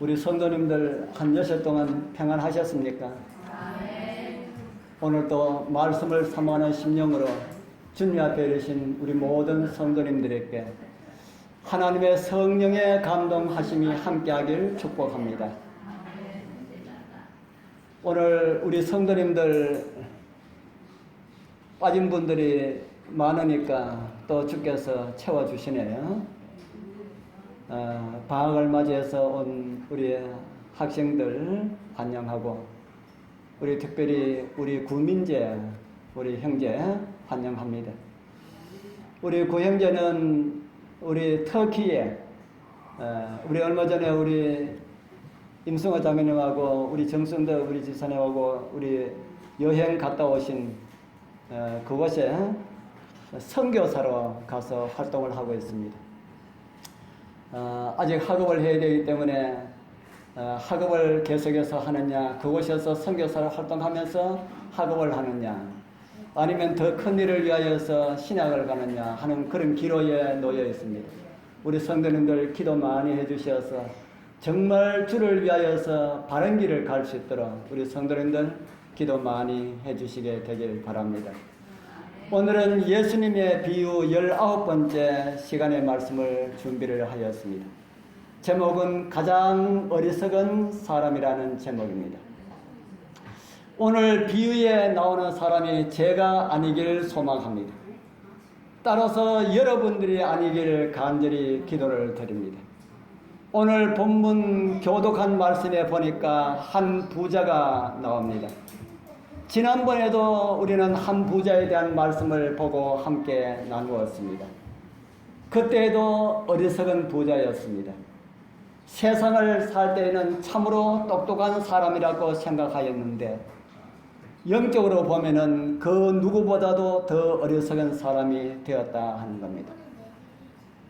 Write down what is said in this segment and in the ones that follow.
우리 성도님들 한 여섯 동안 평안하셨습니까? 오늘도 말씀을 사모하는 심령으로 주님 앞에 이르신 우리 모든 성도님들에게 하나님의 성령의 감동하심이 함께하길 축복합니다. 오늘 우리 성도님들 빠진 분들이 많으니까 또 주께서 채워주시네요. 방학을 맞이해서 온 우리 학생들 환영하고, 우리 특별히 우리 구민재 우리 형제 환영합니다. 우리 구형제는 우리 터키에 우리 얼마 전에 우리 임승호 자매님하고 우리 정순덕 우리 지사님하고 우리 여행 갔다 오신 그곳에 선교사로 가서 활동을 하고 있습니다. 아직 학업을 해야 되기 때문에 학업을 계속해서 하느냐, 그곳에서 선교사로 활동하면서 학업을 하느냐, 아니면 더 큰 일을 위하여서 신학을 가느냐 하는 그런 기로에 놓여 있습니다. 우리 성도님들 기도 많이 해주셔서 정말 주를 위하여서 바른 길을 갈 수 있도록 우리 성도님들 기도 많이 해주시게 되길 바랍니다. 오늘은 예수님의 비유 19번째 시간의 말씀을 준비를 하였습니다. 제목은 가장 어리석은 사람이라는 제목입니다. 오늘 비유에 나오는 사람이 제가 아니길 소망합니다. 따라서 여러분들이 아니길 간절히 기도를 드립니다. 오늘 본문 교독한 말씀에 보니까 한 부자가 나옵니다. 지난번에도 우리는 한 부자에 대한 말씀을 보고 함께 나누었습니다. 그때도 어리석은 부자였습니다. 세상을 살 때에는 참으로 똑똑한 사람이라고 생각하였는데 영적으로 보면은 그 누구보다도 더 어리석은 사람이 되었다 하는 겁니다.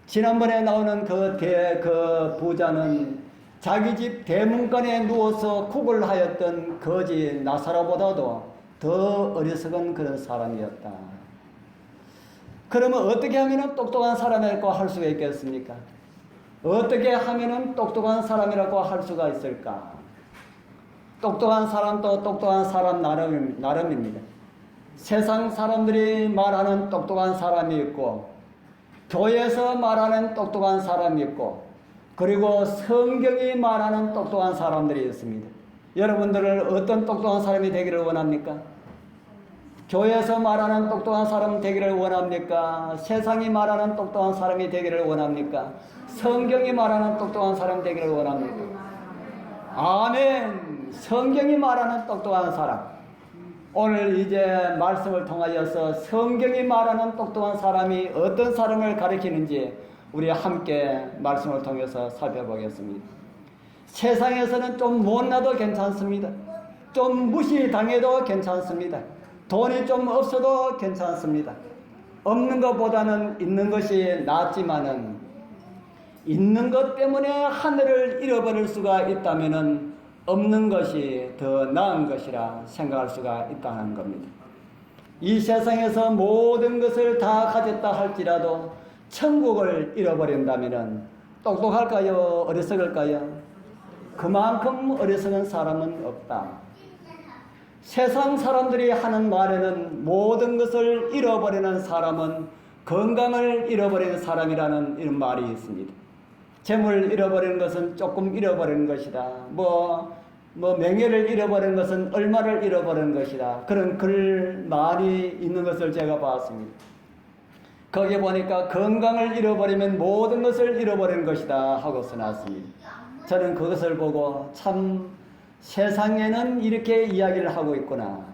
지난번에 나오는 그 부자는 자기 집 대문간에 누워서哭을 하였던 거지 나사로보다도 더 어리석은 그런 사람이었다. 그러면 어떻게 하면 똑똑한 사람이라고 할 수가 있겠습니까? 어떻게 하면 똑똑한 사람이라고 할 수가 있을까? 똑똑한 사람도 똑똑한 사람 나름입니다. 세상 사람들이 말하는 똑똑한 사람이 있고, 교회에서 말하는 똑똑한 사람이 있고, 그리고 성경이 말하는 똑똑한 사람들이 있습니다. 여러분들은 어떤 똑똑한 사람이 되기를 원합니까? 교회에서 말하는 똑똑한 사람 되기를 원합니까? 세상이 말하는 똑똑한 사람이 되기를 원합니까? 성경이 말하는 똑똑한 사람 되기를 원합니까? 아멘! 성경이 말하는 똑똑한 사람. 오늘 이제 말씀을 통하여서 성경이 말하는 똑똑한 사람이 어떤 사람을 가리키는지 우리 함께 말씀을 통해서 살펴보겠습니다. 세상에서는 좀 못나도 괜찮습니다. 좀 무시당해도 괜찮습니다. 돈이 좀 없어도 괜찮습니다. 없는 것보다는 있는 것이 낫지만은 있는 것 때문에 하늘을 잃어버릴 수가 있다면은 없는 것이 더 나은 것이라 생각할 수가 있다는 겁니다. 이 세상에서 모든 것을 다 가졌다 할지라도 천국을 잃어버린다면 똑똑할까요? 어리석을까요? 그만큼 어리석은 사람은 없다. 세상 사람들이 하는 말에는 모든 것을 잃어버리는 사람은 건강을 잃어버리는 사람이라는 이런 말이 있습니다. 재물 잃어버리는 것은 조금 잃어버리는 것이다. 명예를 잃어버리는 것은 얼마를 잃어버리는 것이다. 그런 글 많이 있는 것을 제가 봤습니다. 거기에 보니까 건강을 잃어버리면 모든 것을 잃어버리는 것이다 하고 써놨습니다. 저는 그것을 보고 참 세상에는 이렇게 이야기를 하고 있구나.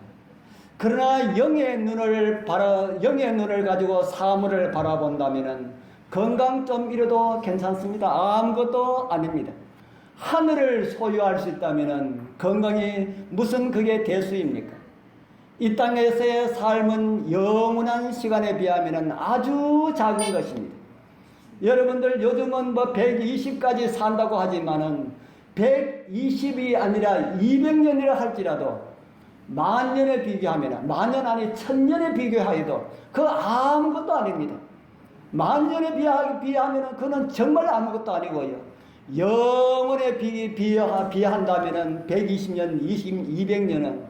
그러나 영의 눈을 가지고 사물을 바라본다면 건강 좀 잃어도 괜찮습니다. 아무것도 아닙니다. 하늘을 소유할 수 있다면 건강이 무슨 그게 대수입니까? 이 땅에서의 삶은 영원한 시간에 비하면 아주 작은 것입니다. 여러분들 요즘은 120까지 산다고 하지만은 120이 아니라 200년이라 할지라도 만년에 비교하면, 만년 아니 천년에 비교하여도 그 아무것도 아닙니다. 만년에 비하면 그는 정말 아무것도 아니고요. 영원에 비한다면은 120년, 200년은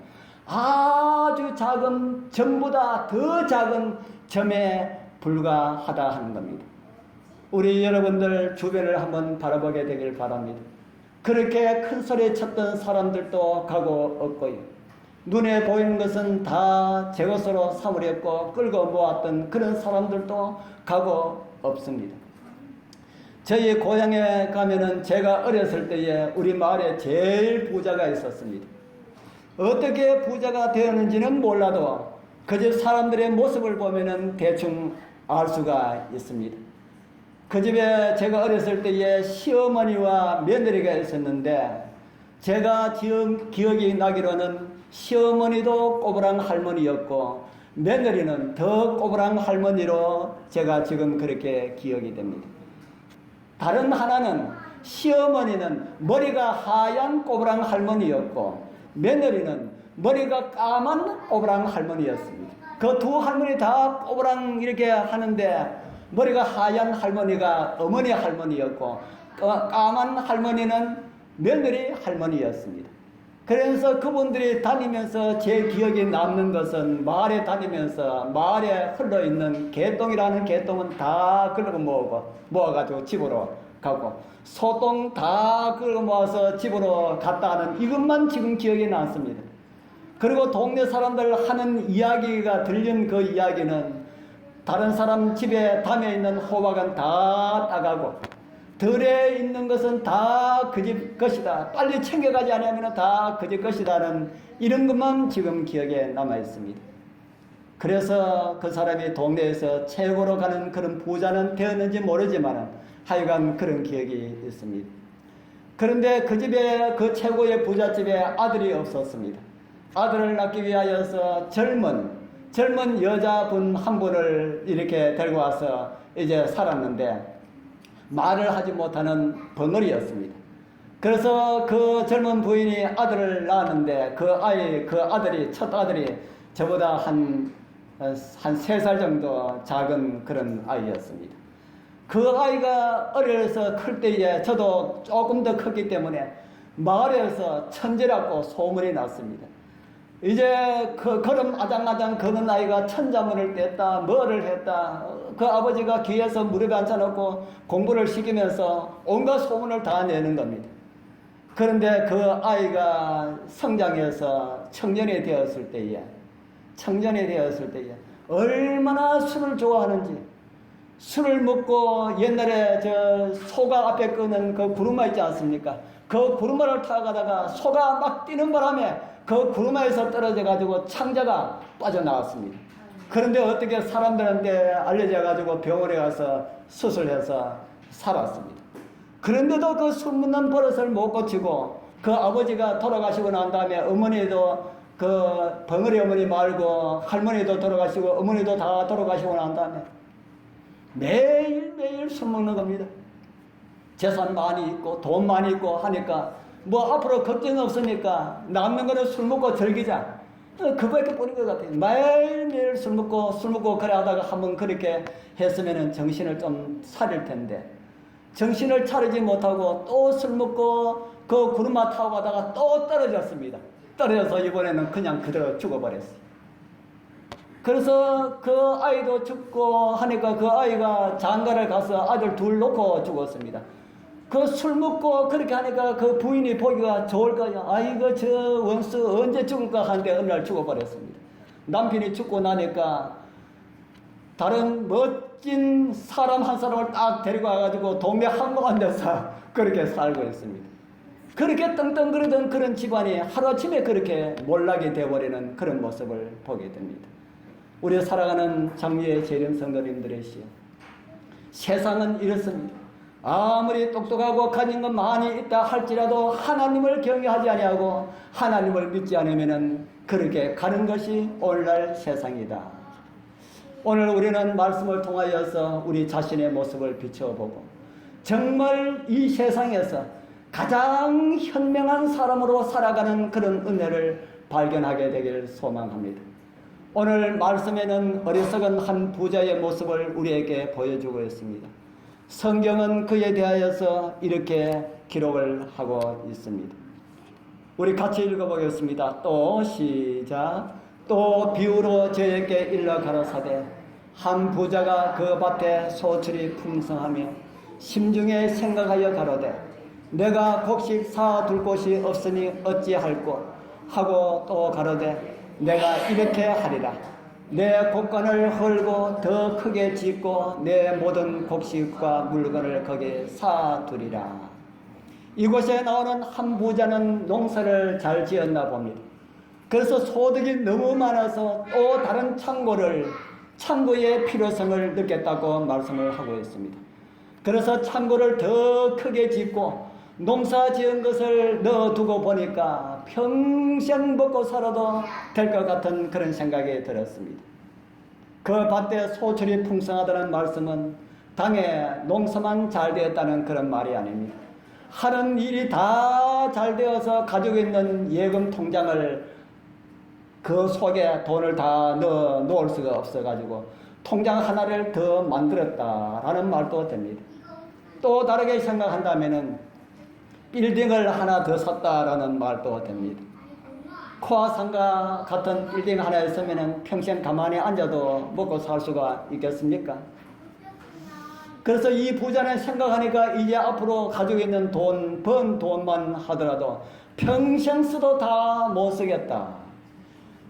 아주 작은, 전보다 더 작은 점에 불과하다 하는 겁니다. 우리 여러분들 주변을 한번 바라보게 되길 바랍니다. 그렇게 큰 소리 쳤던 사람들도 가고 없고요. 눈에 보이는 것은 다 제 것으로 삼으렸고 끌고 모았던 그런 사람들도 가고 없습니다. 저희 고향에 가면은 제가 어렸을 때에 우리 마을에 제일 부자가 있었습니다. 어떻게 부자가 되었는지는 몰라도 그 집 사람들의 모습을 보면은 대충 알 수가 있습니다. 그 집에 제가 어렸을 때에 시어머니와 며느리가 있었는데 제가 기억이 나기로는 시어머니도 꼬부랑 할머니였고 며느리는 더 꼬부랑 할머니로 제가 지금 그렇게 기억이 됩니다. 다른 하나는 시어머니는 머리가 하얀 꼬부랑 할머니였고 며느리는 머리가 까만 꼬부랑 할머니였습니다. 그 두 할머니 다 꼬부랑 이렇게 하는데 머리가 하얀 할머니가 어머니 할머니였고 까만 할머니는 며느리 할머니였습니다. 그래서 그분들이 다니면서 제 기억에 남는 것은 마을에 다니면서 마을에 흘러있는 개똥이라는 개똥은 다 긁어 모아가지고 집으로 가고 소똥 다 긁어 모아서 집으로 갔다 하는 이것만 지금 기억에 남습니다. 그리고 동네 사람들 하는 이야기가 들린 그 이야기는 다른 사람 집에 담에 있는 호박은 다 따가고 들에 있는 것은 다 그 집 것이다. 빨리 챙겨가지 않으면 다 그 집 것이다는 이런 것만 지금 기억에 남아 있습니다. 그래서 그 사람이 동네에서 최고로 가는 그런 부자는 되었는지 모르지만 하여간 그런 기억이 있습니다. 그런데 그 집에 그 최고의 부잣집에 아들이 없었습니다. 아들을 낳기 위하여서 젊은 여자분 한 분을 이렇게 데리고 와서 이제 살았는데 말을 하지 못하는 벙어리였습니다. 그래서 그 젊은 부인이 아들을 낳았는데 첫 아들이 저보다 한 3살 정도 작은 그런 아이였습니다. 그 아이가 어려서 클 때에 저도 조금 더 컸기 때문에 마을에서 천재라고 소문이 났습니다. 이제 그 걸음 아장아장 걷는 아이가 천자문을 뗐다 뭐를 했다 그 아버지가 귀에서 무릎에 앉혀놓고 공부를 시키면서 온갖 소문을 다 내는 겁니다. 그런데 그 아이가 성장해서 청년이 되었을 때에 얼마나 술을 좋아하는지 술을 먹고 옛날에 저 소가 앞에 끄는 그 구루마 있지 않습니까? 그 구루마를 타가다가 소가 막 뛰는 바람에 그 구루마에서 떨어져 가지고 창자가 빠져나왔습니다. 그런데 어떻게 사람들한테 알려져 가지고 병원에 가서 수술해서 살았습니다. 그런데도 그 술 먹는 버릇을 못 고치고 그 아버지가 돌아가시고 난 다음에 어머니도 그 벙어리 어머니 말고 할머니도 돌아가시고 어머니도 다 돌아가시고 난 다음에 매일매일 술 먹는 겁니다. 재산 많이 있고 돈 많이 있고 하니까 뭐 앞으로 걱정 없으니까 남는 거는 술 먹고 즐기자. 그거밖에 뿌린 것 같아요. 매일매일 술 먹고 그래 하다가 한번 그렇게 했으면 정신을 좀 차릴 텐데 정신을 차리지 못하고 또 술 먹고 그 구루마 타고 가다가 또 떨어졌습니다. 떨어져서 이번에는 그냥 그대로 죽어버렸어요. 그래서 그 아이도 죽고 하니까 그 아이가 장가를 가서 아들 둘 놓고 죽었습니다. 그 술 먹고 그렇게 하니까 그 부인이 보기가 좋을 거야. 아이고 저 원수 언제 죽을까 하는데 어느 날 죽어버렸습니다. 남편이 죽고 나니까 다른 멋진 사람 한 사람을 딱 데리고 와가지고 동네 한복한 데서 그렇게 살고 있습니다. 그렇게 떵떵거리던 그런 집안이 하루아침에 그렇게 몰락이 되어버리는 그런 모습을 보게 됩니다. 우리 살아가는 장미의 재림 성도님들이시여, 세상은 이렇습니다. 아무리 똑똑하고 가진 것 많이 있다 할지라도 하나님을 경외하지 아니하고 하나님을 믿지 않으면 그렇게 가는 것이 오늘날 세상이다. 오늘 우리는 말씀을 통하여서 우리 자신의 모습을 비춰보고 정말 이 세상에서 가장 현명한 사람으로 살아가는 그런 은혜를 발견하게 되기를 소망합니다. 오늘 말씀에는 어리석은 한 부자의 모습을 우리에게 보여주고 있습니다. 성경은 그에 대하여서 이렇게 기록을 하고 있습니다. 우리 같이 읽어보겠습니다. 또 시작. 또 비유로 저에게 일러 가라사대 한 부자가 그 밭에 소출이 풍성하며 심중에 생각하여 가로되 내가 곡식 사둘 곳이 없으니 어찌할꼬 하고 또 가로되 내가 이렇게 하리라. 내 곡간을 헐고 더 크게 짓고 내 모든 곡식과 물건을 거기에 사두리라. 이곳에 나오는 한 부자는 농사를 잘 지었나 봅니다. 그래서 소득이 너무 많아서 또 다른 창고의 필요성을 느꼈다고 말씀을 하고 있습니다. 그래서 창고를 더 크게 짓고 농사 지은 것을 넣어두고 보니까 평생 먹고 살아도 될 것 같은 그런 생각이 들었습니다. 그 밭에 소출이 풍성하다는 말씀은 당에 농사만 잘 되었다는 그런 말이 아닙니다. 하는 일이 다 잘 되어서 가지고 있는 예금 통장을 그 속에 돈을 다 넣어 놓을 수가 없어가지고 통장 하나를 더 만들었다라는 말도 됩니다. 또 다르게 생각한다면은 빌딩을 하나 더 샀다라는 말도 됩니다. 코아 상가 같은 빌딩 하나 있으면은 평생 가만히 앉아도 먹고 살 수가 있겠습니까? 그래서 이 부자는 생각하니까 이제 앞으로 가지고 있는 돈, 번 돈만 하더라도 평생 써도 다 못 쓰겠다.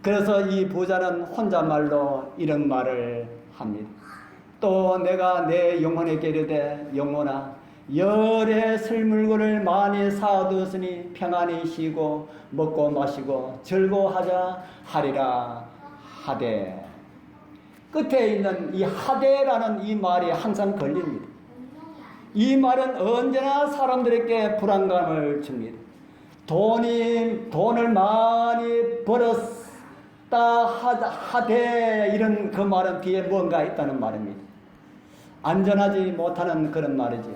그래서 이 부자는 혼잣말로 이런 말을 합니다. 또 내가 내 영혼에게 이르되 영혼아 열의 설 물건을 많이 사두었으니 평안히 쉬고 먹고 마시고 즐거워하자 하리라 하되. 끝에 있는 이 하되라는 이 말이 항상 걸립니다. 이 말은 언제나 사람들에게 불안감을 줍니다. 돈을 많이 벌었다 하되 이런 그 말은 뒤에 뭔가 있다는 말입니다. 안전하지 못하는 그런 말이죠.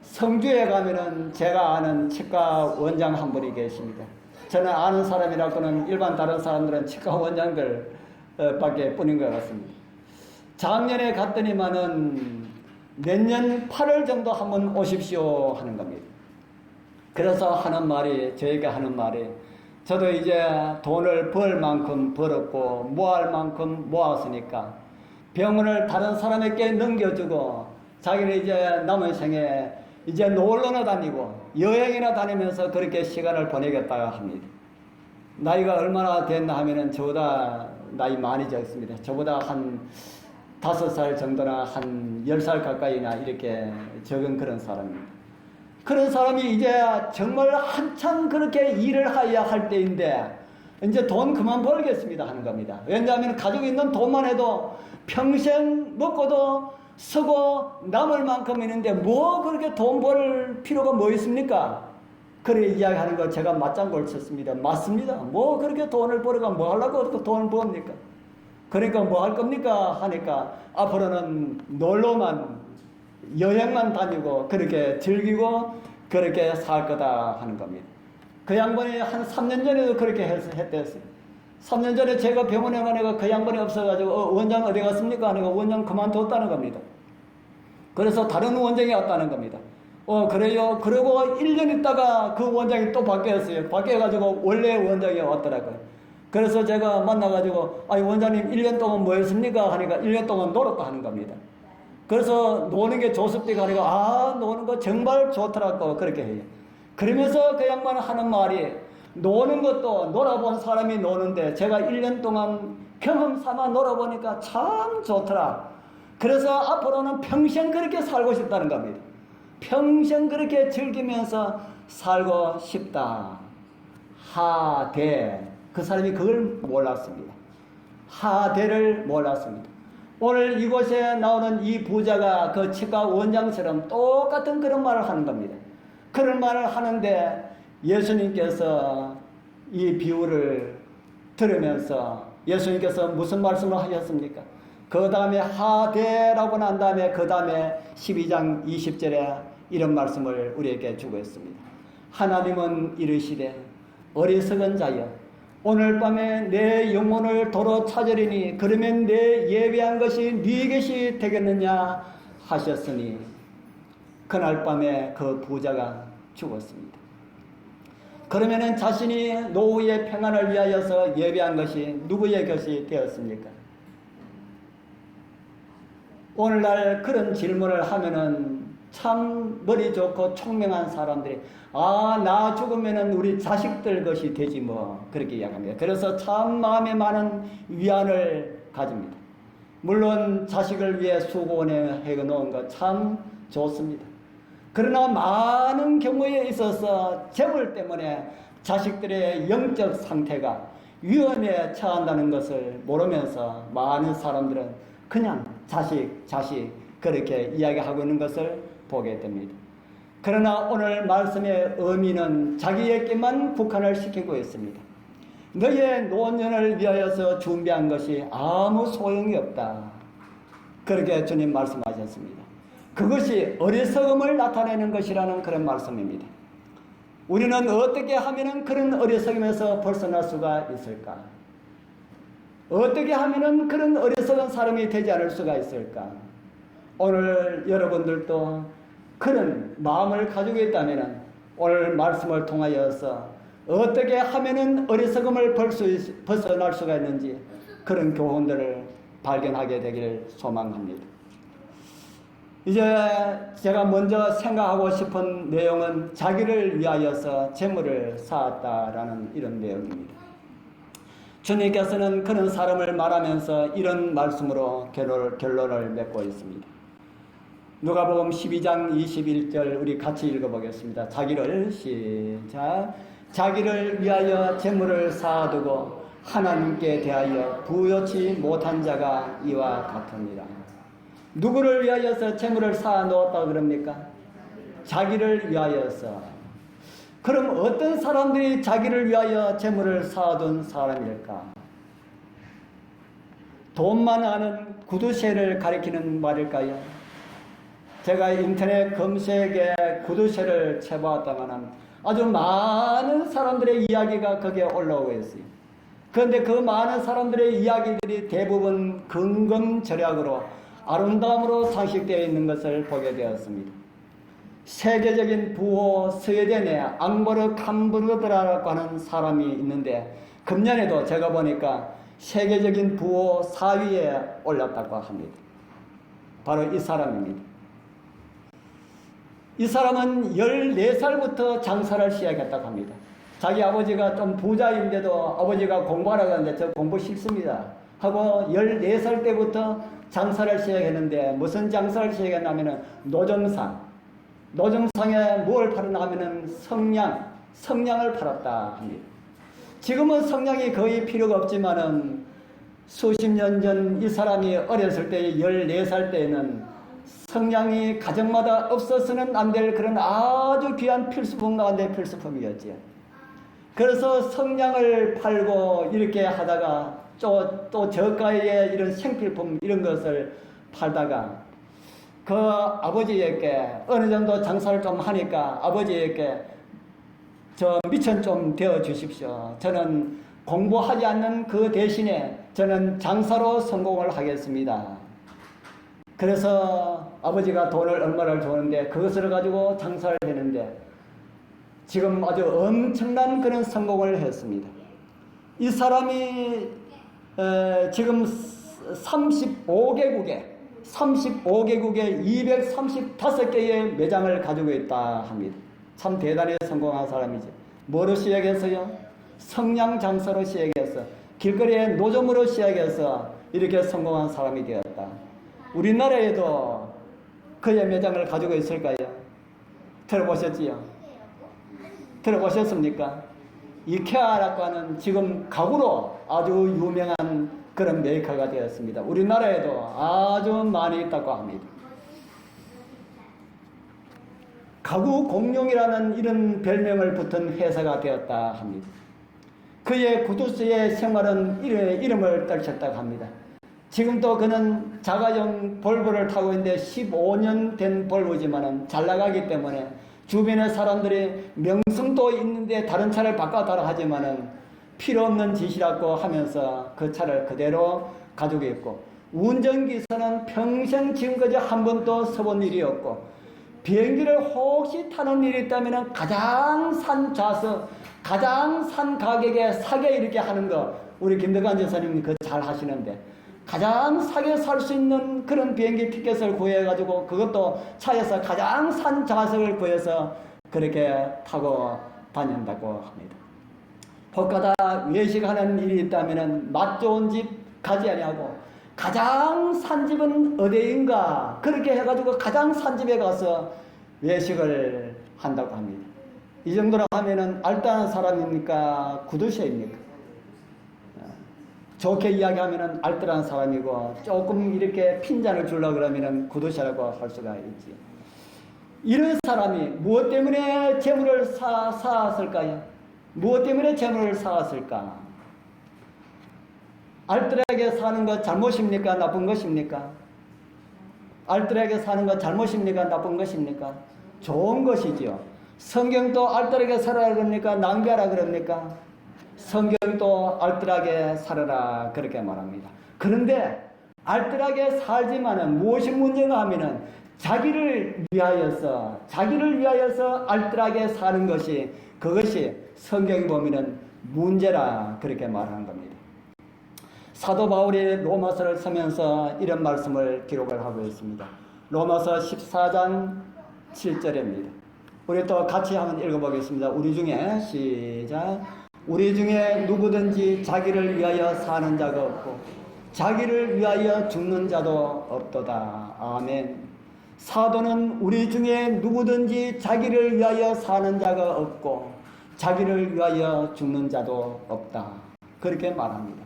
성주에 가면은 제가 아는 치과 원장 한 분이 계십니다. 저는 아는 사람이라고는 일반 다른 사람들은 치과 원장들 밖에 뿐인 것 같습니다. 작년에 갔더니만은 내년 8월 정도 한번 오십시오 하는 겁니다. 그래서 저희가 하는 말이 저도 이제 돈을 벌 만큼 벌었고 모을 만큼 모았으니까 병원을 다른 사람에게 넘겨주고 자기는 이제 남은 생에 이제 놀러나 다니고 여행이나 다니면서 그렇게 시간을 보내겠다 합니다. 나이가 얼마나 됐나 하면은 저보다 나이 많이 적습니다. 저보다 한 5살 정도나 한 10살 가까이나 이렇게 적은 그런 사람입니다. 그런 사람이 이제 정말 한참 그렇게 일을 해야 할 때인데 이제 돈 그만 벌겠습니다 하는 겁니다. 왜냐하면 가지고 있는 돈만 해도 평생 먹고도 쓰고 남을 만큼 있는데 뭐 그렇게 돈 벌 필요가 뭐 있습니까? 그래 이야기하는 거 제가 맞장구를 쳤습니다. 맞습니다. 뭐 그렇게 돈을 벌어가 뭐 하려고 돈을 버니까. 그러니까 뭐 할 겁니까? 하니까 앞으로는 놀러만 여행만 다니고 그렇게 즐기고 그렇게 살 거다 하는 겁니다. 그 양반이 한 3년 전에도 그렇게 했댔어요. 3년 전에 제가 병원에 가니까 그 양반이 없어가지고 원장 어디 갔습니까? 하니까 원장 그만뒀다는 겁니다. 그래서 다른 원장이 왔다는 겁니다. 그래요. 그리고 1년 있다가 그 원장이 또 바뀌었어요. 바뀌어가지고 원래 원장이 왔더라고요. 그래서 제가 만나가지고 아니 원장님 1년 동안 뭐 했습니까? 하니까 1년 동안 놀았다 하는 겁니다. 그래서 노는 게 좋습니까? 하니까 노는 거 정말 좋더라고 그렇게 해요. 그러면서 그 양반은 하는 말이 노는 것도 놀아본 사람이 노는데 제가 1년 동안 경험 삼아 놀아보니까 참 좋더라. 그래서 앞으로는 평생 그렇게 살고 싶다는 겁니다. 평생 그렇게 즐기면서 살고 싶다. 하되 그 사람이 그걸 몰랐습니다. 하되를 몰랐습니다. 오늘 이곳에 나오는 이 부자가 그 치과 원장처럼 똑같은 그런 말을 하는 겁니다. 그런 말을 하는데 예수님께서 이 비유를 들으면서 예수님께서 무슨 말씀을 하셨습니까? 그 다음에 하되라고 난 다음에 그 다음에 12장 20절에 이런 말씀을 우리에게 주고 있습니다. 하나님은 이르시되 어리석은 자여 오늘 밤에 내 영혼을 도로 찾으리니 그러면 내 예배한 것이 네 것이 되겠느냐 하셨으니 그날 밤에 그 부자가 죽었습니다. 그러면은 자신이 노후의 평안을 위하여서 예배한 것이 누구의 것이 되었습니까? 오늘날 그런 질문을 하면은 참 머리 좋고 총명한 사람들이 나 죽으면은 우리 자식들 것이 되지 뭐 그렇게 이야기합니다. 그래서 참 마음에 많은 위안을 가집니다. 물론 자식을 위해 수고해 놓은 것 참 좋습니다. 그러나 많은 경우에 있어서 재물 때문에 자식들의 영적 상태가 위험에 처한다는 것을 모르면서 많은 사람들은 그냥 자식 그렇게 이야기하고 있는 것을 보게 됩니다. 그러나 오늘 말씀의 의미는 자기에게만 국한을 시키고 있습니다. 너의 노년을 위하여서 준비한 것이 아무 소용이 없다. 그렇게 주님 말씀하셨습니다. 그것이 어리석음을 나타내는 것이라는 그런 말씀입니다. 우리는 어떻게 하면 그런 어리석음에서 벗어날 수가 있을까? 어떻게 하면 그런 어리석은 사람이 되지 않을 수가 있을까? 오늘 여러분들도 그런 마음을 가지고 있다면 오늘 말씀을 통하여서 어떻게 하면 어리석음을 벗어날 수가 있는지 그런 교훈들을 발견하게 되기를 소망합니다. 이제 제가 먼저 생각하고 싶은 내용은 자기를 위하여서 재물을 쌓았다라는 이런 내용입니다. 주님께서는 그런 사람을 말하면서 이런 말씀으로 결론을 맺고 있습니다. 누가복음 12장 21절 우리 같이 읽어보겠습니다. 자기를 위하여 재물을 쌓아두고 하나님께 대하여 부요치 못한 자가 이와 같으니라. 누구를 위하여서 재물을 쌓아놓았다고 그럽니까? 자기를 위하여서. 그럼 어떤 사람들이 자기를 위하여 재물을 쌓아둔 사람일까? 돈만 아는 구두쇠를 가리키는 말일까요? 제가 인터넷 검색에 구두쇠를 쳐보았다가는 아주 많은 사람들의 이야기가 거기에 올라오고 있어요. 그런데 그 많은 사람들의 이야기들이 대부분 근검절약으로 아름다움으로 장식되어 있는 것을 보게 되었습니다. 세계적인 부호 스웨덴의 앙버르 캄브르드라고 하는 사람이 있는데 금년에도 제가 보니까 세계적인 부호 4위에 올랐다고 합니다. 바로 이 사람입니다. 이 사람은 14살부터 장사를 시작했다고 합니다. 자기 아버지가 좀 부자인데도 아버지가 공부하라고 하는데 저 공부 싫습니다 하고 14살 때부터 장사를 시작했는데 무슨 장사를 시작했냐면 노점상에 뭘 팔았나 하면 성냥을 팔았다 합니다. 지금은 성냥이 거의 필요가 없지만은 수십 년 전 이 사람이 어렸을 때 14살 때에는 성냥이 가정마다 없어서는 안 될 그런 아주 귀한 필수품 가운데 필수품이었지요. 그래서 성냥을 팔고 이렇게 하다가 또 저가의 이런 생필품 이런 것을 팔다가 그 아버지에게 어느 정도 장사를 좀 하니까 아버지에게 저 미천 좀 되어 주십시오. 저는 공부하지 않는 그 대신에 저는 장사로 성공을 하겠습니다. 그래서 아버지가 돈을 얼마를 주는데 그것을 가지고 장사를 했는데 지금 아주 엄청난 그런 성공을 했습니다. 이 사람이 지금 35개국에 235개의 매장을 가지고 있다 합니다. 참 대단히 성공한 사람이죠. 뭐로 시작했어요? 성냥 장사로 시작해서 길거리에 노점으로 시작해서 이렇게 성공한 사람이 되었다. 우리나라에도 그의 매장을 가지고 있을까요? 들어보셨지요? 들어보셨습니까? 이케아라고 하는 지금 가구로 아주 유명한 그런 메이커가 되었습니다. 우리나라에도 아주 많이 있다고 합니다. 가구 공룡이라는 이런 별명을 붙은 회사가 되었다 합니다. 그의 구두쇠의 생활은 이름을 떨쳤다고 합니다. 지금도 그는 자가용 볼보를 타고 있는데 15년 된 볼보지만은 잘 나가기 때문에 주변의 사람들이 명성도 있는데 다른 차를 바꿔달라 하지만은 필요 없는 짓이라고 하면서 그 차를 그대로 가지고 있고 운전기사는 평생 지금까지 한 번도 서본 일이 없고 비행기를 혹시 타는 일이 있다면 가장 산 좌석, 가장 산 가격에 사게 이렇게 하는 거, 우리 김대관 전사님이 그거 잘 하시는데, 가장 싸게 살 수 있는 그런 비행기 티켓을 구해가지고 그것도 차에서 가장 산 좌석을 구해서 그렇게 타고 다닌다고 합니다. 혹가다 외식하는 일이 있다면 맛 좋은 집 가지 아니하고 가장 산 집은 어디인가 그렇게 해가지고 가장 산 집에 가서 외식을 한다고 합니다. 이 정도로 하면은 알뜰한 사람입니까? 구두쇠입니까? 좋게 이야기하면은 알뜰한 사람이고 조금 이렇게 핀잔을 주려고 그러면은 구두쇠라고 할 수가 있지. 이런 사람이 무엇 때문에 재물을 쌓았을까요? 무엇 때문에 재물을 쌓았을까? 알뜰하게 사는 것 잘못입니까? 나쁜 것입니까? 알뜰하게 사는 것 잘못입니까? 나쁜 것입니까? 좋은 것이지요. 성경도 알뜰하게 살아야 그럽니까? 낭비하라 그럽니까? 성경도 알뜰하게 살아라 그렇게 말합니다. 그런데 알뜰하게 살지만은 무엇이 문제가 하면은 자기를 위하여서 알뜰하게 사는 것이 그것이 성경에 보면은 문제라 그렇게 말하는 겁니다. 사도 바울이 로마서를 쓰면서 이런 말씀을 기록을 하고 있습니다. 로마서 14장 7절입니다. 우리 또 같이 한번 읽어보겠습니다. 우리 중에 시작. 우리 중에 누구든지 자기를 위하여 사는 자가 없고 자기를 위하여 죽는 자도 없도다. 아멘. 사도는 우리 중에 누구든지 자기를 위하여 사는 자가 없고 자기를 위하여 죽는 자도 없다. 그렇게 말합니다.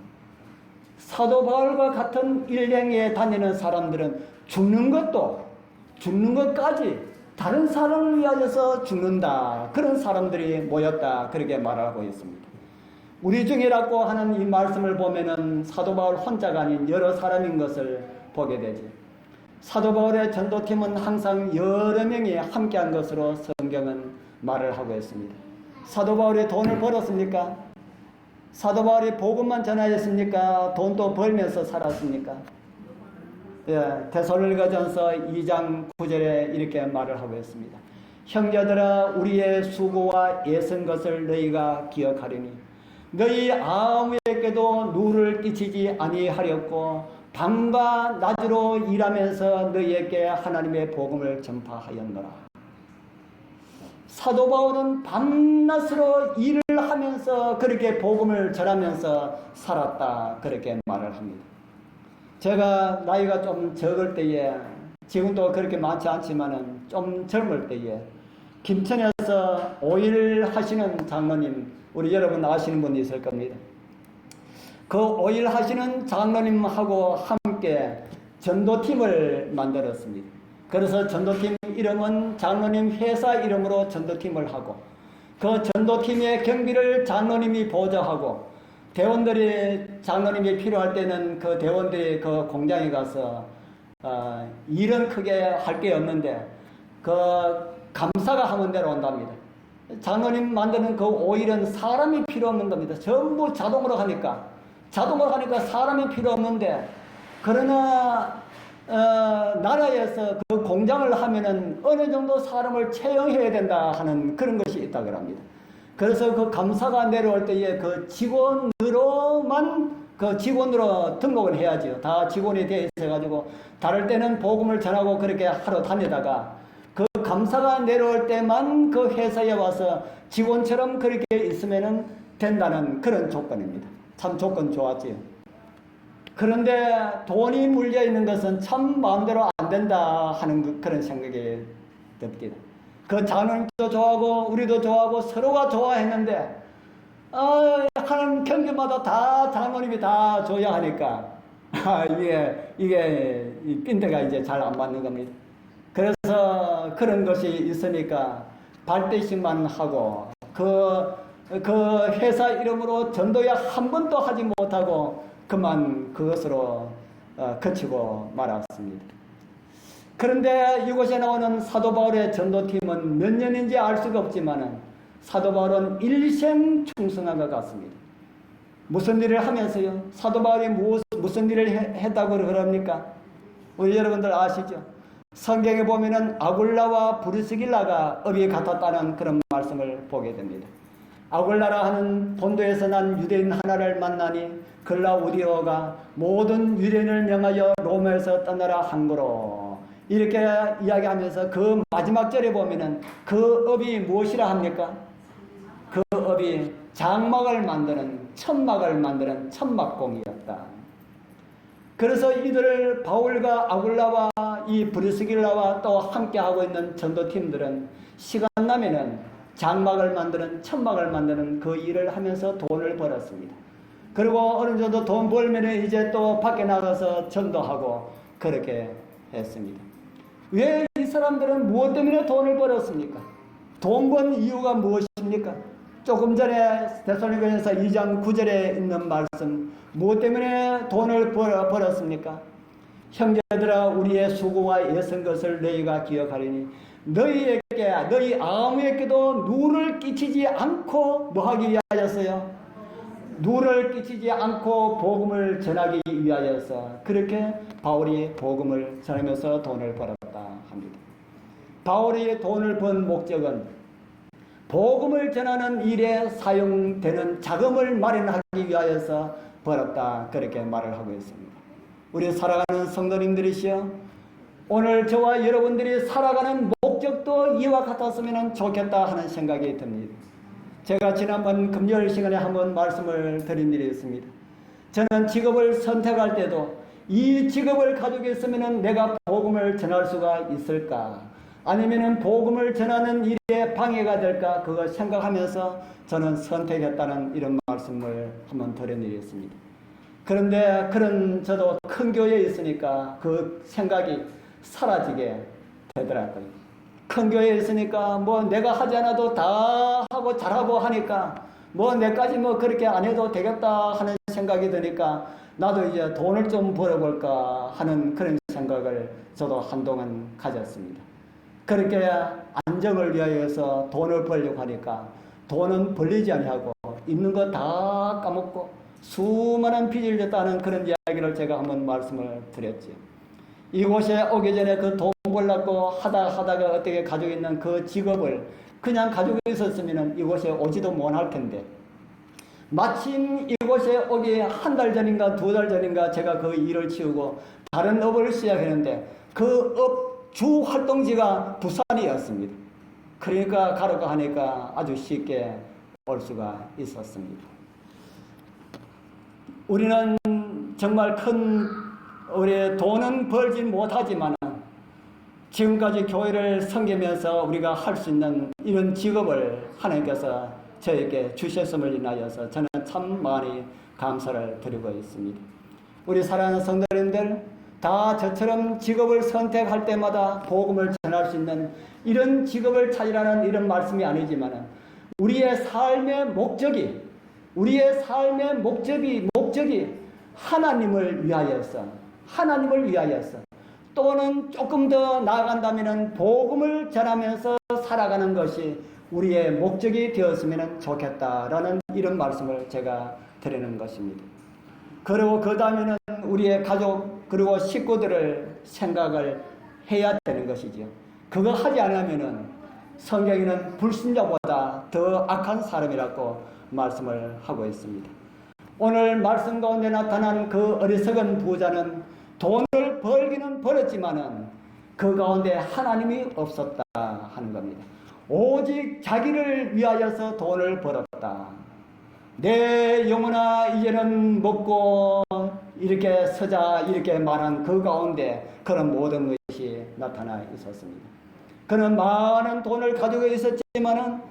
사도 바울과 같은 일행에 다니는 사람들은 죽는 것까지 다른 사람을 위하여서 죽는다. 그런 사람들이 모였다. 그렇게 말하고 있습니다. 우리 중이라고 하는 이 말씀을 보면은 사도 바울 혼자가 아닌 여러 사람인 것을 보게 되지. 사도 바울의 전도팀은 항상 여러 명이 함께한 것으로 성경은 말을 하고 있습니다. 사도 바울이 돈을 벌었습니까? 사도 바울이 복음만 전하였습니까? 돈도 벌면서 살았습니까? 예, 데살로니가전서 2장 9절에 이렇게 말을 하고 있습니다. 형제들아 우리의 수고와 애쓴 것을 너희가 기억하리니 너희 아무에게도 누를 끼치지 아니하렸고 밤과 낮으로 일하면서 너희에게 하나님의 복음을 전파하였노라. 사도 바울은 밤낮으로 일을 하면서 그렇게 복음을 전하면서 살았다. 그렇게 말을 합니다. 제가 나이가 좀 적을 때에 지금도 그렇게 많지 않지만은 좀 젊을 때에 김천에서 5일 하시는 장로님, 우리 여러분 아시는 분이 있을 겁니다. 그 5일 하시는 장로님하고 함께 전도팀을 만들었습니다. 그래서 전도팀 이름은 장로님 회사 이름으로 전도팀을 하고 그 전도팀의 경비를 장로님이 보조하고 대원들이 장로님이 필요할 때는 그 대원들이 그 공장에 가서 일은 크게 할 게 없는데 그 감사가 하면 내려온답니다. 장로님 만드는 그 5일은 사람이 필요 없는 겁니다. 전부 자동으로 하니까 사람이 필요 없는데 그러나 나라에서 그 공장을 하면은 어느 정도 사람을 채용해야 된다 하는 그런 것이 있다고 합니다. 그래서 그 감사가 내려올 때에 그 직원으로만 그 직원으로 등록을 해야지요. 다 직원이 되어 있어가지고 다를 때는 복음을 전하고 그렇게 하러 다니다가 그 감사가 내려올 때만 그 회사에 와서 직원처럼 그렇게 있으면은 된다는 그런 조건입니다. 참 조건 좋았지요. 그런데 돈이 물려 있는 것은 참 마음대로 안 된다 하는 그런 생각이 듭니다. 그 장로님도 좋아하고 우리도 좋아하고 서로가 좋아했는데 하는 경기마다 다 장로님이 다 줘야 하니까 이게 핀대가 이제 잘 안 맞는 겁니다. 그래서 그런 것이 있으니까 발대식만 하고 그 회사 이름으로 전도에 한 번도 하지 못하고 그만 그것으로 그치고 말았습니다. 그런데 이곳에 나오는 사도 바울의 전도팀은 몇 년인지 알 수가 없지만 사도 바울은 일생 충성한 것 같습니다. 무슨 일을 하면서요? 사도 바울이 무슨 일을 했다고 그럽니까? 우리 여러분들 아시죠? 성경에 보면은 아굴라와 브리스길라가 업이 같았다는 그런 말씀을 보게 됩니다. 아굴라라 하는 본도에서 난 유대인 하나를 만나니 글라우디오가 모든 유대인을 명하여 로마에서 떠나라 한 거로, 이렇게 이야기하면서 그 마지막 절에 보면은 그 업이 무엇이라 합니까? 그 업이 장막을 만드는, 천막을 만드는 천막공이었다. 그래서 이들을 바울과 아굴라와 이 브리스길라와 또 함께하고 있는 전도팀들은 시간 나면은 장막을 만드는, 천막을 만드는 그 일을 하면서 돈을 벌었습니다. 그리고 어느 정도 돈 벌면은 이제 또 밖에 나가서 전도하고 그렇게 했습니다. 왜 이 사람들은 무엇 때문에 돈을 벌었습니까? 돈 번 이유가 무엇입니까? 조금 전에 데살로니가전서 2장 9절에 있는 말씀, 무엇 때문에 돈을 벌었습니까? 형제들아, 우리의 수고와 애쓴 것을 너희가 기억하리니 너희 아무에게도 누를 끼치지 않고 뭐 하기 위하였어요? 누를 끼치지 않고 복음을 전하기 위하여서, 그렇게 바울이 복음을 전하면서 돈을 벌었다 합니다. 바울이 돈을 번 목적은 복음을 전하는 일에 사용되는 자금을 마련하기 위하여서 벌었다, 그렇게 말을 하고 있습니다. 우리 살아가는 성도님들이시여, 오늘 저와 여러분들이 살아가는 목적도 이와 같았으면 좋겠다 하는 생각이 듭니다. 제가 지난번 금요일 시간에 한번 말씀을 드린 일이 있습니다. 저는 직업을 선택할 때도 이 직업을 가지고 있으면 내가 복음을 전할 수가 있을까? 아니면 복음을 전하는 일에 방해가 될까? 그걸 생각하면서 저는 선택했다는 이런 말씀을 한번 드린 일이 있습니다. 그런데 저도 큰 교회에 있으니까 그 생각이 사라지게 되더라고요. 큰 교회에 있으니까 뭐 내가 하지 않아도 다 하고 잘하고 하니까 뭐 내까지 뭐 그렇게 안 해도 되겠다 하는 생각이 드니까 나도 이제 돈을 좀 벌어볼까 하는 그런 생각을 저도 한동안 가졌습니다. 그렇게 안정을 위하여서 돈을 벌려고 하니까 돈은 벌리지 아니하고 있는 거 다 까먹고 수많은 빚을 졌다는 그런 이야기를 제가 한번 말씀을 드렸죠. 이곳에 오기 전에 그 돈 벌려고 하다가 어떻게 가지고 있는 그 직업을 그냥 가지고 있었으면 이곳에 오지도 못할 텐데, 마침 이곳에 오기 한 달 전인가 두 달 전인가 제가 그 일을 치우고 다른 업을 시작했는데 그 업 주 활동지가 부산이었습니다. 그러니까 가려고 하니까 아주 쉽게 올 수가 있었습니다. 우리는 정말 우리 돈은 벌지 못하지만 지금까지 교회를 섬기면서 우리가 할 수 있는 이런 직업을 하나님께서 저에게 주셨음을 인하여서 저는 참 많이 감사를 드리고 있습니다. 우리 사랑하는 성도님들, 다 저처럼 직업을 선택할 때마다 복음을 전할 수 있는 이런 직업을 찾으라는 이런 말씀이 아니지만 우리의 삶의 목적이 하나님을 위하여서 또는 조금 더 나아간다면 복음을 전하면서 살아가는 것이 우리의 목적이 되었으면 좋겠다라는 이런 말씀을 제가 드리는 것입니다. 그리고 그 다음에는 우리의 가족 그리고 식구들을 생각을 해야 되는 것이죠. 그거 하지 않으면 성경에는 불신자보다 더 악한 사람이라고 말씀을 하고 있습니다. 오늘 말씀 가운데 나타난 그 어리석은 부자는 돈을 벌기는 벌었지만은 그 가운데 하나님이 없었다 하는 겁니다. 오직 자기를 위하여서 돈을 벌었다. 내 영혼아 이제는 먹고 이렇게 서자 이렇게 말한 그 가운데 그런 모든 것이 나타나 있었습니다. 그는 많은 돈을 가지고 있었지만은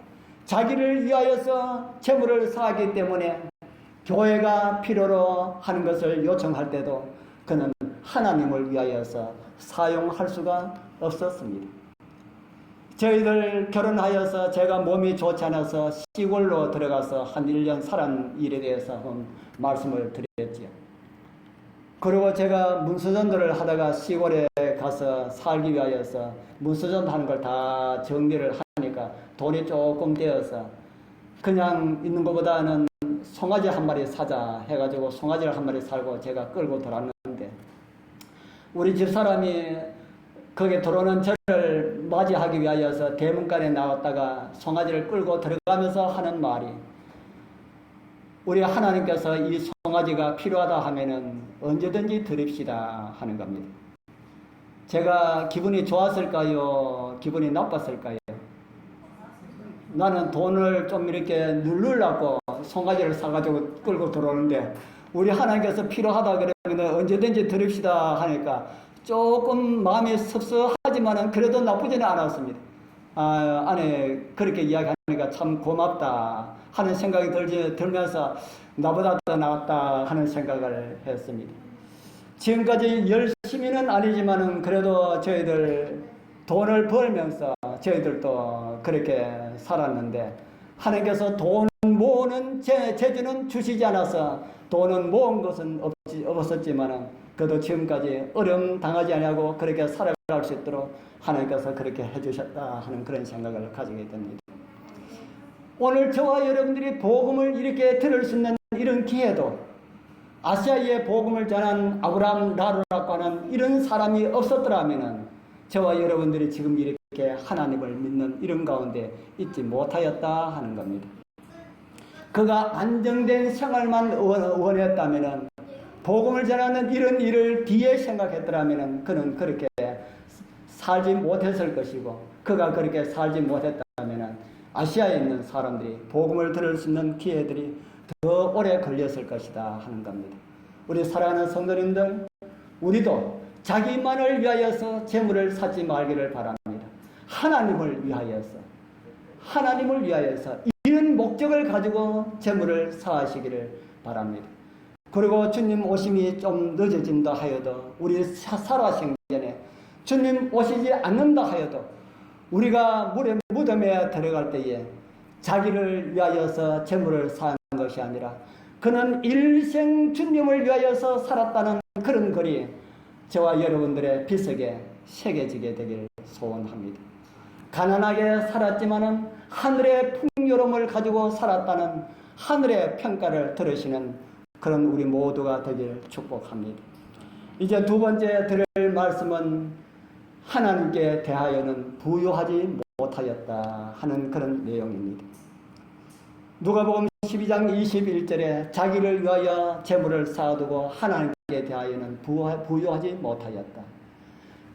자기를 위하여서 재물을 쌓았기 때문에 교회가 필요로 하는 것을 요청할 때도 그는 하나님을 위하여서 사용할 수가 없었습니다. 저희들 결혼하여서 제가 몸이 좋지 않아서 시골로 들어가서 한 1년 살은 일에 대해서 말씀을 드렸지요. 그리고 제가 문서전도를 하다가 시골에 가서 살기 위하여서 문서전도 하는 걸 다 정리를 하니까 돈이 조금 되어서 그냥 있는 것보다는 송아지 한 마리 사자 해가지고 송아지를 한 마리 살고 제가 끌고 돌았는데 우리 집사람이 거기에 들어오는 저를 맞이하기 위하여서 대문간에 나왔다가 송아지를 끌고 들어가면서 하는 말이, 우리 하나님께서 이 송아지가 필요하다 하면은 언제든지 드립시다 하는 겁니다. 제가 기분이 좋았을까요? 기분이 나빴을까요? 나는 돈을 좀 이렇게 누르려고 송아지를 사가지고 끌고 들어오는데, 우리 하나님께서 필요하다 그러면 언제든지 드립시다 하니까 조금 마음이 섭섭하지만은 그래도 나쁘지는 않았습니다. 안에 그렇게 이야기하니까 참 고맙다 하는 생각이 들면서 나보다 더 나았다 하는 생각을 했습니다. 지금까지 열심히는 아니지만은 그래도 저희들 돈을 벌면서 저희들도 그렇게 살았는데, 하나님께서 돈 모으는 재주는 주시지 않아서 돈은 모은 것은 없었지만은 그래도 지금까지 어려움 당하지 않냐고 그렇게 살아갈 수 있도록 하나님께서 그렇게 해주셨다 하는 그런 생각을 가지게 됩니다. 오늘 저와 여러분들이 복음을 이렇게 들을 수 있는 이런 기회도, 아시아에 복음을 전한 아브라함 라루라고 하는 이런 사람이 없었더라면은 저와 여러분들이 지금 이렇게 하나님을 믿는 이런 가운데 있지 못하였다 하는 겁니다. 그가 안정된 생활만 원했다면은, 복음을 전하는 이런 일을 뒤에 생각했더라면은 그는 그렇게 살지 못했을 것이고, 그가 그렇게 살지 못했다면은 아시아에 있는 사람들이 복음을 들을 수 있는 기회들이 더 오래 걸렸을 것이다 하는 겁니다. 우리 사랑하는 성도님들, 우리도 자기만을 위하여서 재물을 쌓지 말기를 바랍니다. 하나님을 위하여서 이런 목적을 가지고 재물을 쌓으시기를 바랍니다. 그리고 주님 오심이 좀 늦어진다 하여도, 우리 살아생전에 주님 오시지 않는다 하여도 우리가 무덤에 들어갈 때에 자기를 위하여서 재물을 쌓은 것이 아니라 그는 일생 주님을 위하여서 살았다는 그런 글이 저와 여러분들의 비석에 새겨지게 되기를 소원합니다. 가난하게 살았지만은 하늘의 풍요로움을 가지고 살았다는 하늘의 평가를 들으시는 그런 우리 모두가 되기를 축복합니다. 이제 두 번째 드릴 말씀은 하나님께 대하여는 부유하지 못하였다 하는 그런 내용입니다. 누가복음 12장 21절에 자기를 위하여 재물을 쌓아두고 하나님께 대하여는 부유하지 못하였다.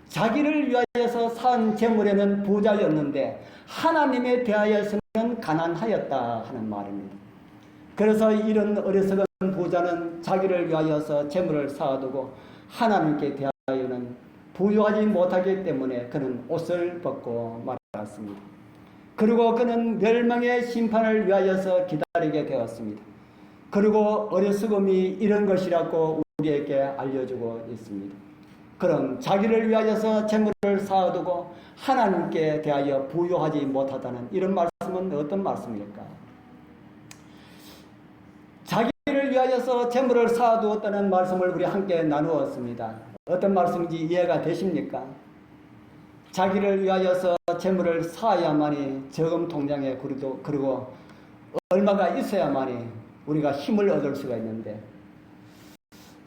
자기를 위하여서 쌓은 재물에는 부자였는데 하나님에 대하여서는 가난하였다 하는 말입니다. 그래서 이런 어리석은 부자는 자기를 위하여서 재물을 쌓아두고 하나님께 대하여는 부유하지 못하기 때문에 그는 옷을 벗고 말았습니다. 그리고 그는 멸망의 심판을 위하여서 기다리게 되었습니다. 그리고 어리석음이 이런 것이라고 우리에게 알려주고 있습니다. 그럼 자기를 위하여서 재물을 쌓아두고 하나님께 대하여 부유하지 못하다는 이런 말씀은 어떤 말씀일까? 자기를 위하여서 재물을 쌓아두었다는 말씀을 우리 함께 나누었습니다. 어떤 말씀인지 이해가 되십니까? 자기를 위하여서 재물을 쌓아야만이 저금 통장에 그리고 얼마가 있어야만이 우리가 힘을 얻을 수가 있는데,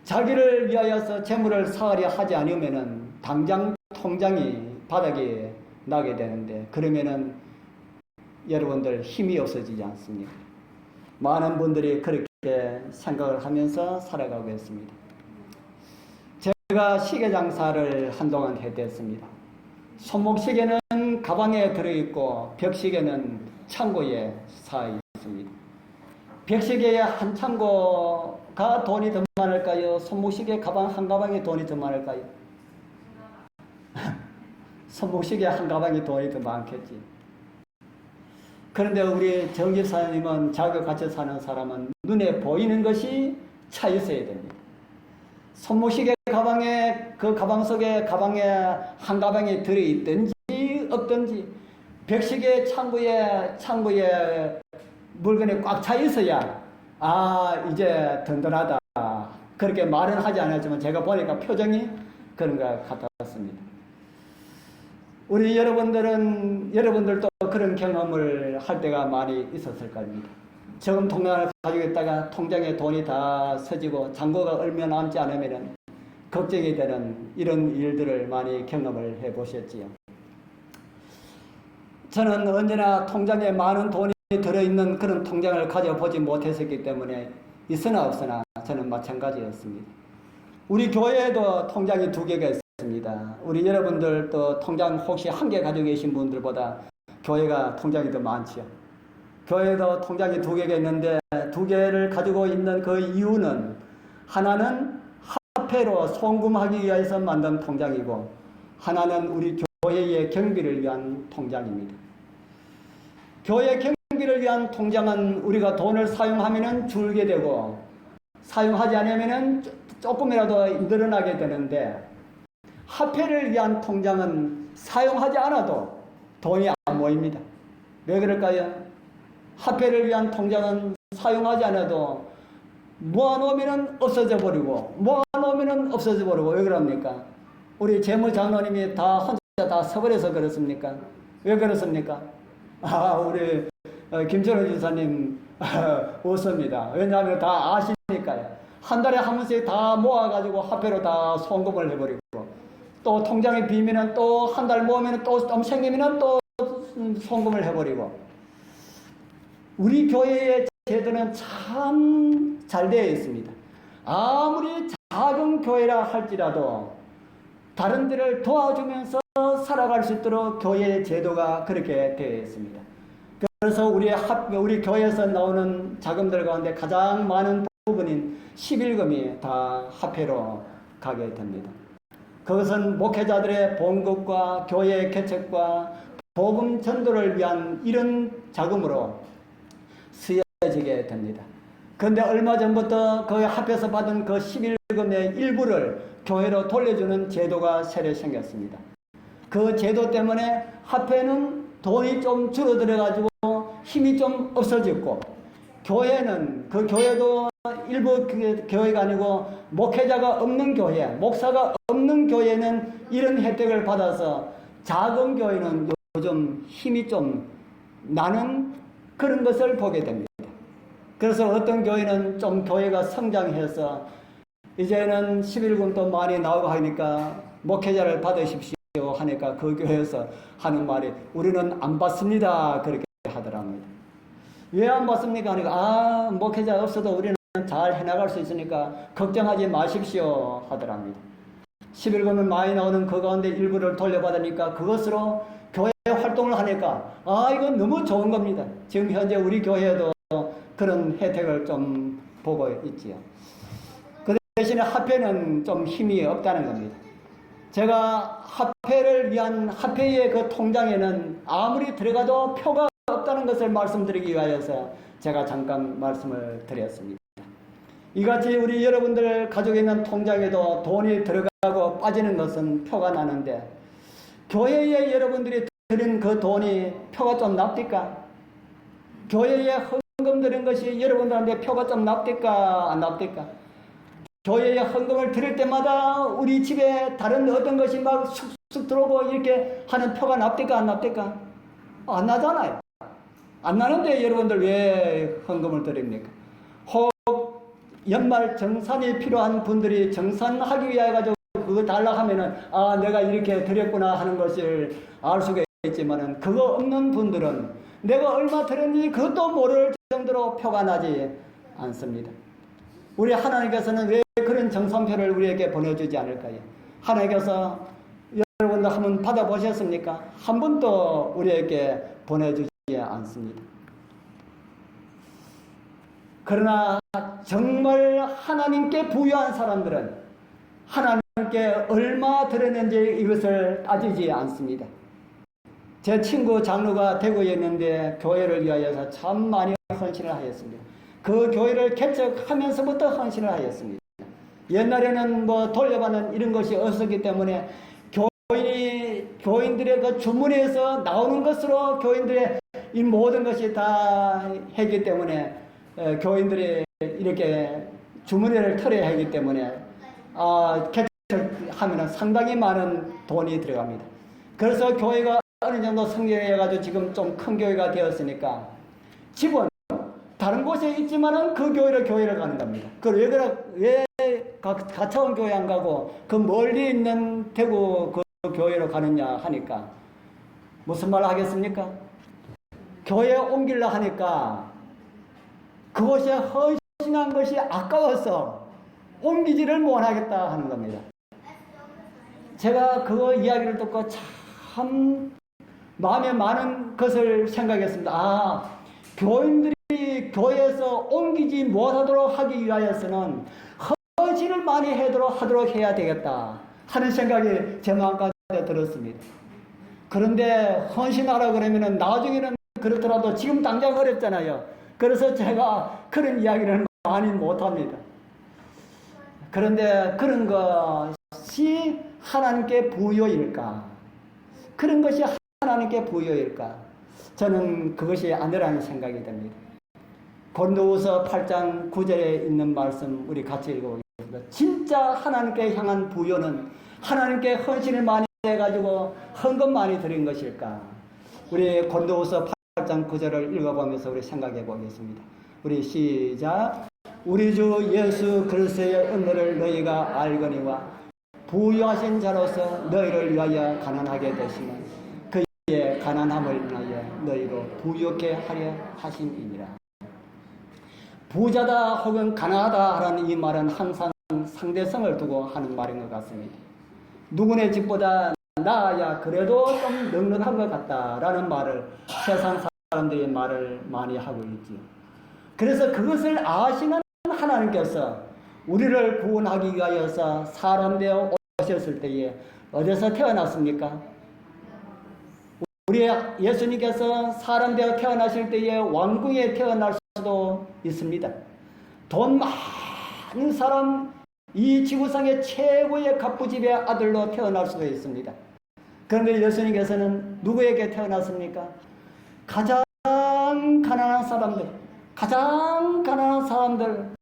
자기를 위하여서 재물을 쌓으려 하지 않으면은 당장 통장이 바닥에 나게 되는데, 그러면은 여러분들 힘이 없어지지 않습니까? 많은 분들이 그렇게 생각을 하면서 살아가고 있습니다. 제가 시계 장사를 한동안 해댔습니다. 손목시계는 가방에 들어있고 벽시계는 창고에 쌓여 있습니다. 벽시계에 한 창고가 돈이 더 많을까요? 손목시계 가방 한 가방에 돈이 더 많을까요? 손목시계 한 가방에 돈이 더 많겠지. 그런데 우리 정집사님은 자기가 같이 사는 사람은 눈에 보이는 것이 차 있어야 됩니다. 손목시계 가방에, 그 가방 속에 가방에 한 가방이 들어있든지 없든지 벽시계 창고에 물건이 꽉 차 있어야 이제 든든하다 그렇게 말은 하지 않았지만 제가 보니까 표정이 그런 것 같았습니다. 우리 여러분들도 그런 경험을 할 때가 많이 있었을 겁니다. 저금 통장을 가지고 있다가 통장에 돈이 다 서지고 잔고가 얼마 남지 않으면 걱정이 되는 이런 일들을 많이 경험을 해보셨지요. 저는 언제나 통장에 많은 돈이 들어있는 그런 통장을 가져보지 못했었기 때문에 있으나 없으나 저는 마찬가지였습니다. 우리 교회에도 통장이 2개가 있습니다. 우리 여러분들 또 통장 혹시 1개 가지고 계신 분들보다 교회가 통장이 더 많지요. 교회도 통장이 2개가 있는데 2개를 가지고 있는 그 이유는 하나는 화폐로 송금하기 위해서 만든 통장이고 하나는 우리 교회의 경비를 위한 통장입니다. 교회 경비를 위한 통장은 우리가 돈을 사용하면 줄게 되고 사용하지 않으면 조금이라도 늘어나게 되는데 화폐를 위한 통장은 사용하지 않아도 돈이 안 모입니다. 왜 그럴까요? 화폐를 위한 통장은 사용하지 않아도 모아놓으면 없어져 버리고 모아놓으면 없어져 버리고 왜 그럽니까? 우리 재무장로님이 다 혼자 다 서버려서 그렇습니까? 왜 그렇습니까? 우리 김철호 지사님 웃습니다. 왜냐하면 다 아시니까요. 한 달에 한 번씩 다 모아가지고 화폐로 다 송금을 해버리고 또 통장에 비면은 또 한 달 모으면 또 좀 생기면은 또 송금을 해버리고 우리 교회의 제도는 참 잘 되어 있습니다. 아무리 작은 교회라 할지라도 다른 데를 도와주면서 살아갈 수 있도록 교회의 제도가 그렇게 되어 있습니다. 그래서 우리 교회에서 나오는 자금들 가운데 가장 많은 부분인 11금이 다 화폐로 가게 됩니다. 그것은 목회자들의 봉급과 교회 개척과 복음 전도를 위한 이런 자금으로 쓰여지게 됩니다. 그런데 얼마 전부터 그 합해서 받은 그 11금의 일부를 교회로 돌려주는 제도가 새로 생겼습니다. 그 제도 때문에 화폐는 돈이 좀 줄어들어가지고 힘이 좀 없어졌고 교회는 그 교회도 일부 교회가 아니고 목회자가 없는 교회, 목사가 없는 교회는 이런 혜택을 받아서 작은 교회는 요즘 힘이 좀 나는 그런 것을 보게 됩니다. 그래서 어떤 교회는 좀 교회가 성장해서 이제는 11금도 많이 나오고 하니까 목회자를 받으십시오 하니까 그 교회에서 하는 말이 우리는 안 받습니다 그렇게 하더랍니다. 왜 안 받습니까? 하니까 목회자 없어도 우리는 잘 해나갈 수 있으니까 걱정하지 마십시오 하더랍니다. 11금은 많이 나오는 그 가운데 일부를 돌려받으니까 그것으로 교회 활동을 하니까 이건 너무 좋은 겁니다. 지금 현재 우리 교회에도 그런 혜택을 좀 보고 있지요. 그 대신에 화폐는 좀 힘이 없다는 겁니다. 제가 화폐를 위한 화폐의 그 통장에는 아무리 들어가도 표가 없다는 것을 말씀드리기 위하여서 제가 잠깐 말씀을 드렸습니다. 이같이 우리 여러분들 가지고 있는 통장에도 돈이 들어가고 빠지는 것은 표가 나는데 교회에 여러분들이 드린 그 돈이 표가 좀 납니까? 교회에 헌금 드린 것이 여러분들한테 표가 좀 납니까? 안 납니까? 교회에 헌금을 드릴 때마다 우리 집에 다른 어떤 것이 막 쑥쑥 들어오고 이렇게 하는 표가 납니까? 안 납니까? 안 나잖아요. 안 나는데 여러분들 왜 헌금을 드립니까? 혹 연말 정산이 필요한 분들이 정산하기 위해 가지고 그거 달라 하면은 내가 이렇게 드렸구나 하는 것을 알 수가 있지만은 그거 없는 분들은 내가 얼마 드렸는지 그것도 모를 정도로 표가 나지 않습니다. 우리 하나님께서는 왜 그런 정산표를 우리에게 보내주지 않을까요? 하나님께서 여러분들 한번 받아보셨습니까? 한 번도 우리에게 보내주지 않습니다. 그러나 정말 하나님께 부유한 사람들은 하나님께 얼마 드렸는지 이것을 따지지 않습니다. 제 친구 장로가 대구에 있는데 교회를 위하여서 참 많이 헌신을 하였습니다. 그 교회를 개척하면서부터 헌신을 하였습니다. 옛날에는 돌려받는 이런 것이 없었기 때문에 교인들의 그 주문에서 나오는 것으로 교인들의 이 모든 것이 다 했기 때문에 교인들이 이렇게 주문회를 털어야 하기 때문에 개척하면 상당히 많은 돈이 들어갑니다. 그래서 교회가 어느 정도 성장해가지고 지금 좀 큰 교회가 되었으니까 집은 다른 곳에 있지만은 그 교회를 가는 겁니다. 왜 가차원 교회 안 가고 그 멀리 있는 대구 그 교회로 가느냐 하니까 무슨 말 하겠습니까? 교회 옮기려 하니까 그곳에 헌신한 것이 아까워서 옮기지를 못하겠다 하는 겁니다. 제가 그 이야기를 듣고 참 마음에 많은 것을 생각했습니다. 아, 교인들이 교회에서 옮기지 못하도록 하기 위하여서는 헌신을 많이 하도록 해야 되겠다 하는 생각이 제 마음까지 들었습니다. 그런데 헌신하라 그러면은 나중에는 그렇더라도 지금 당장 어렵잖아요. 그래서 제가 그런 이야기를 많이 못합니다. 그런데 그런 것이 하나님께 부여일까? 그런 것이 하나님께 부여일까? 저는 그것이 아니라는 생각이 듭니다. 고린도후서 8장 9절에 있는 말씀 우리 같이 읽어보겠습니다. 진짜 하나님께 향한 부여는 하나님께 헌신을 많이 해가지고 헌금 많이 드린 것일까? 우리 고린도후서 8장 9절을 읽어보면서 우리 생각해 보겠습니다. 우리 시작. 우리 주 예수 그리스도의 은혜를 너희가 알거니와 부유하신 자로서 너희를 위하여 가난하게 되시는 그의 가난함을 인하여 너희로 부유케 하려 하심이니라. 부자다 혹은 가난하다 하라는 이 말은 항상 상대성을 두고 하는 말인 것 같습니다. 누구네 집보다 나아야 그래도 좀 넉넉한 것 같다라는 말을 세상 사람들이 말을 많이 하고 있지요. 그래서 그것을 아시는 하나님께서 우리를 구원하기 위하여서 사람 되어 오셨을 때에 어디서 태어났습니까? 우리 예수님께서 사람 되어 태어나실 때에 왕궁에 태어날 수도 있습니다. 돈 많은 사람, 이 지구상의 최고의 갑부집의 아들로 태어날 수도 있습니다. 그런데 예수님께서는 누구에게 태어났습니까? 가장 가난한 사람들,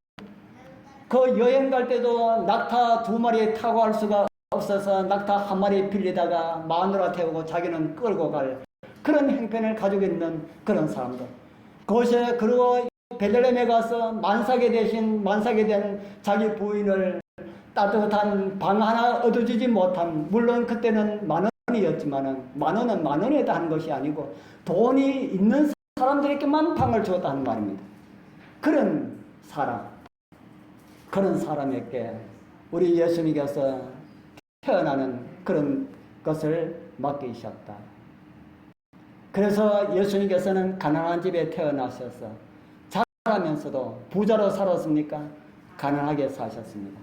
그 여행 갈 때도 낙타 2마리 타고 갈 수가 없어서 낙타 1마리 빌리다가 마누라 태우고 자기는 끌고 갈 그런 형편을 가지고 있는 그런 사람들. 그곳에 그리고 베들레헴에 가서 만삭이 된 자기 부인을 따뜻한 방 하나 얻어주지 못한, 물론 그때는 10,000원이었지만은 10,000원은 10,000원에 하는 것이 아니고 돈이 있는 사람들에게만 방을 주었다는 말입니다. 그런 사람에게 우리 예수님께서 태어나는 그런 것을 맡기셨다. 그래서 예수님께서는 가난한 집에 태어나셔서 자라면서도 부자로 살았습니까? 가난하게 사셨습니다.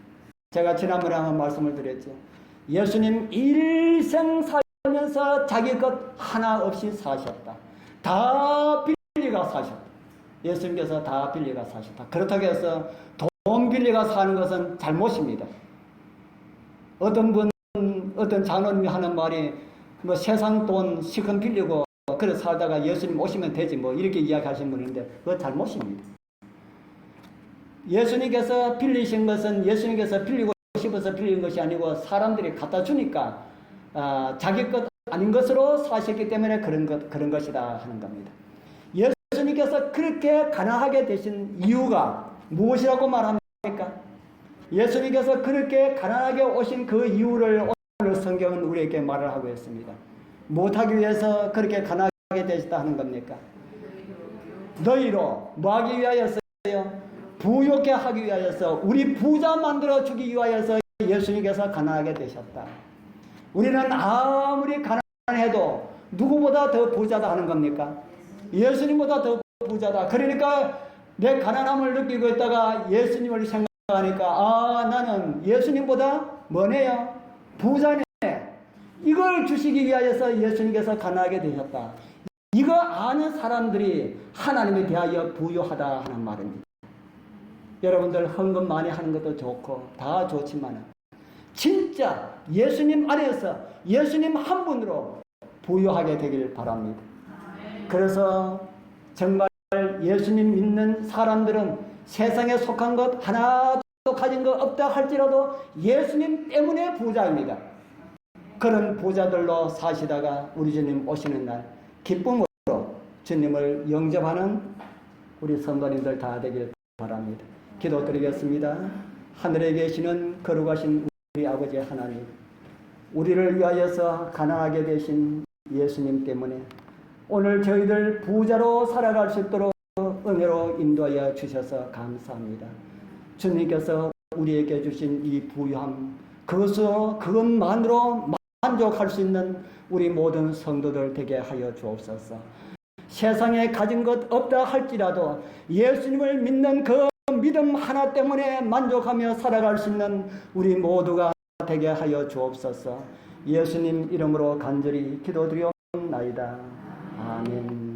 제가 지난번에 한번 말씀을 드렸죠. 예수님 일생 살면서 자기 것 하나 없이 사셨다. 다 빌리가 사셨다. 예수님께서 다 빌리가 사셨다. 그렇다고 해서 돈 빌리가 사는 것은 잘못입니다. 어떤 장로님이 하는 말이 뭐 세상 돈 시큰 빌리고 그래 살다가 예수님 오시면 되지 뭐 이렇게 이야기하신 분인데 그거 잘못입니다. 예수님께서 빌리신 것은 예수님께서 빌리고 싶어서 빌린 것이 아니고 사람들이 갖다 주니까 자기 것 아닌 것으로 사셨기 때문에 그런 것이다 하는 겁니다. 예수님께서 그렇게 가난하게 되신 이유가 무엇이라고 말합니까? 예수님께서 그렇게 가난하게 오신 그 이유를 오늘 성경은 우리에게 말을 하고 있습니다. 못하기 위해서 그렇게 가난하게 되셨다 하는 겁니까? 너희로 뭐하기 위하여서요? 부유하게 하기 위하여서, 우리 부자 만들어 주기 위하여서 예수님께서 가난하게 되셨다. 우리는 아무리 가난해도 누구보다 더 부자다 하는 겁니까? 예수님보다 더 부자다. 그러니까 내 가난함을 느끼고 있다가 예수님을 생각하니까 나는 예수님보다 뭐네요? 부자네. 이걸 주시기 위하여서 예수님께서 가난하게 되셨다. 이거 아는 사람들이 하나님에 대하여 부유하다 하는 말입니다. 여러분들 헌금 많이 하는 것도 좋고 다 좋지만 진짜 예수님 안에서 예수님 한 분으로 부유하게 되길 바랍니다. 그래서 정말 예수님 믿는 사람들은 세상에 속한 것 하나도 가진 것 없다 할지라도 예수님 때문에 부자입니다. 그런 부자들로 사시다가 우리 주님 오시는 날 기쁨으로 주님을 영접하는 우리 성도님들 다 되길 바랍니다. 기도드리겠습니다. 하늘에 계시는 거룩하신 우리 아버지 하나님, 우리를 위하여서 가난하게 되신 예수님 때문에 오늘 저희들 부자로 살아갈 수 있도록 은혜로 인도하여 주셔서 감사합니다. 주님께서 우리에게 주신 이 부유함, 그것만으로 만족할 수 있는 우리 모든 성도들 되게 하여 주옵소서. 세상에 가진 것 없다 할지라도 예수님을 믿는 그 믿음 하나 때문에 만족하며 살아갈 수 있는 우리 모두가 되게 하여 주옵소서. 예수님 이름으로 간절히 기도드리옵나이다. 아멘.